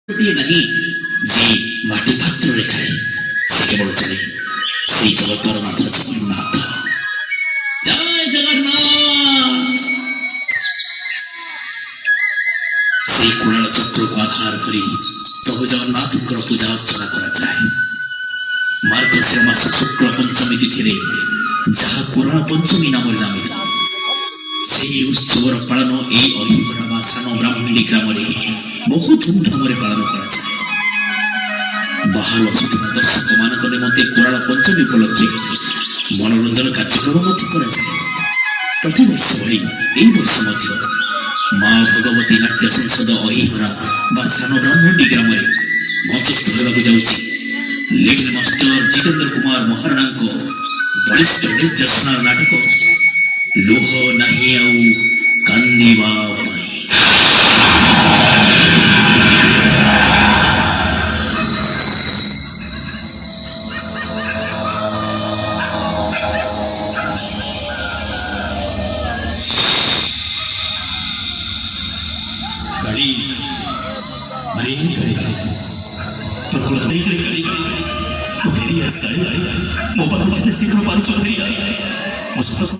नहीं जे माटी पात्र रे खाए से केवल चले से जगतर मात्र जगन्नाथ जय जगन्नाथ से कुराल चक्र को आधार करी प्रभु जगन्नाथ पूजा अर्चना करा जाए। मार्गशीर मास शुक्ल पंचमी तिथि जहाँ कुराल पंचमी नाम नामित से उत्सवर पालन ए अहिभरा सान ब्राह्मणी ग्राम बहु धूमधाम पालन कर बाहर आसुवा दर्शक मान निमंते कुराल पंचमी उपलक्षे मनोरंजन कार्यक्रम प्रतिवर्ष भली वर्ष माँ भगवती नाट्य संसद अहिभरा सान ब्राह्मणी ग्राम मंचस्थ होगा लिटिल मास्टर जितेंद्र कुमार महाराणा बलिष्ठ निर्देशना नाटक लुह नहीं आउ कांदीवा गाड़ी अरे प्रकृति से गाड़ी तो मेरी आस गाड़ी मो पाखु जिते शीघ्र पारुछ फेरी आस